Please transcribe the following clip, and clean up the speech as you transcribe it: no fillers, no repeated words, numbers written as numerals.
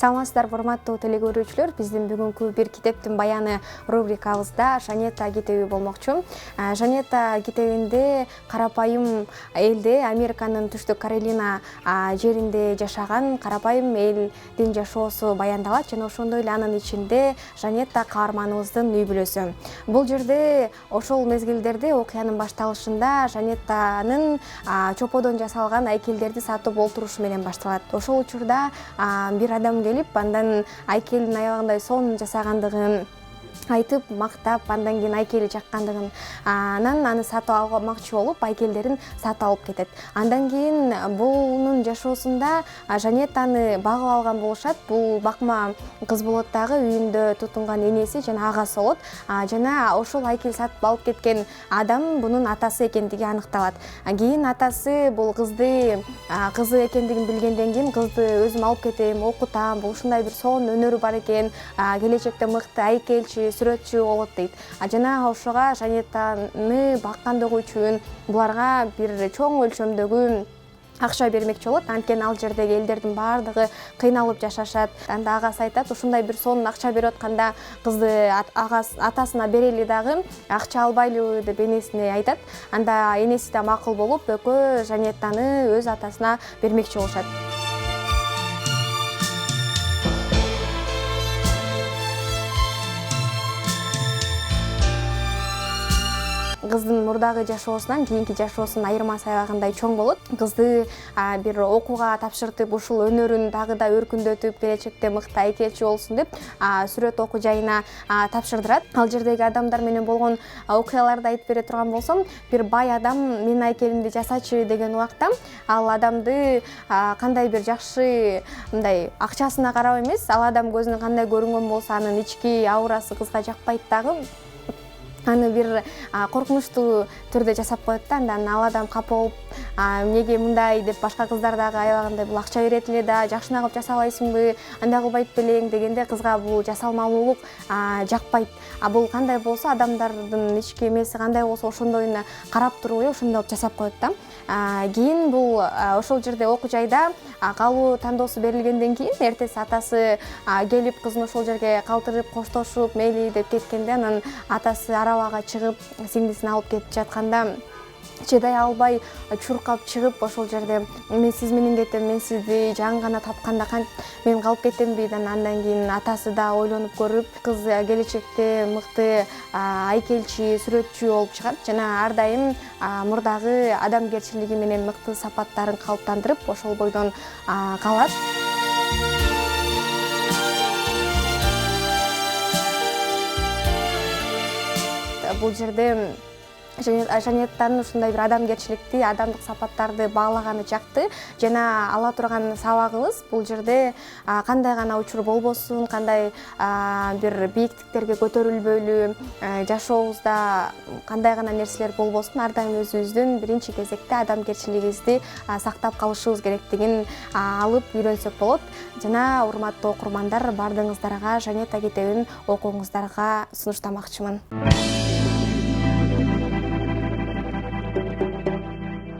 Саламатсыздар, урматтуу телекөрүүчүлөр. Биздин бүгүнкү бир китептин баяны рубрикабызда Жанета китеби болмокчу. Жанета китебинде карапайым элде, Американын түштүк Каролина жеринде жашаган карапайым элдин жашоосу баяндалат жана ошондой эле анын ичинде Жанета каарманыбыздын үй бүлөсү. Бул жерде ошол мезгилдерде окуянын башталышында Жанетанын чоподон жасалган айкелдерди сатып олтурушу менен башталат. Ошол учурда бир адам келип, андан айкелдин аябагындай сонун жасагандыгын айтып, мактап, андан кийин айкели жаккандыгын, анан аны сатып алмакчы болуп, айкелдерин сатып алып кетет. Андан кийин бунун жашоосунда Жанетаны багып алган болушат. Бул бакма кыз болот дагы, үйүндө тутунган энеси жана агасы болот. Жана ошол айкел сатып алып кеткен адам бунун атасы экендиги аныкталат. Кийин атасы бул кызы экендигин билгенден кийин кызды өзүм алып кетем, окутам, бул ушундай бир сонун өнөрү бар экен, келечекте мыкты айкелчи, сүрөтчү болот дейт. Жана ошого Жанетаны баккандыгы үчүн буларга бир чоң өлчөмдөгү акча бермекчи болот. Анткени ал жердеги элдердин баардыгы кыйналып жашашат. Анда агасы айтат, ушундай бир сонун акча берип атканда кызды атасына берели дагы, акча албайлыбы деп энесине айтат. Анда энеси да макул болуп, экөө Жанетаны өз атасына бермекчи болушат. Кыздын мурдагы жашоосунан кийинки жашоосунун айырмасы аябагындай чоң болот. Кызды бир окууга тапшыртып, ушул өнөрүн дагы да өркүндөтүп, келечекте мыкты айкелчи болсун деп сүрөт окуу жайына тапшырдырат. Ал жердеги адамдар менен болгон окуяларды айтып бере турган болсом, бир бай адам менин айкелимди жасачы деген убакта, ал адамды кандай бир жакшы мындай акчасына карап эмес, ал адам көзүнө кандай көрүнгөн болсо, анын ички аурасы кызга жакпайт дагы, аны бир коркунучтуу түрдө жасап коет да. Андан ал адам капа болуп, эмнеге мындай деп башка кыздар дагы аябагындай бул акча берет эле да, жакшына кылып жасабайсыңбы, андай кылбайт белең дегенде кызга бул жасалмалуулук жакпайт. Бул кандай болсо, адамдардын ички эмеси кандай болсо ошондойуна карап туруп эле ошондой жасап коет да. Кийин бул ошол жерде окуу жайда калуу тандоосу берилгенден кийин эртеси атасы келип кызын ошол жерге калтырып, коштошуп, мейли деп кеткенде, анан атасы арабага чыгып, сиңдисин алып кетип жатканда чыдай албай чуркап чыгып, ошол жерде мен сиз менен кетем, мен сизди жаңы гана тапканда мен калып кетемби? Андан кийин атасы да ойлонуп көрүп, кыз келечекте мыкты айкелчи, сүрөтчү болуп чыгат жана ар дайым мурдагы адамгерчилиги менен мыкты сапаттарын калыптандырып, ошол бойдон калат. Бул жерде Жанетанын ушундай бир адамгерчиликти, адамдык сапаттарды баалаганы жакты. Жана ала турган сабагыбыз бул жерде кандай гана учур болбосун, кандай бир бийиктиктерге көтөрүлбөйлү, жашообузда кандай гана нерселер болбосун, ар дайым өзүбүздүн биринчи кезекте адамгерчилигибизди сактап калышыбыз керектигин алып үйрөнсөк болот. Жана урматтуу окурмандар, баардыгыңыздарга Жанета китебин окуңуздарга сунуштамакчымын.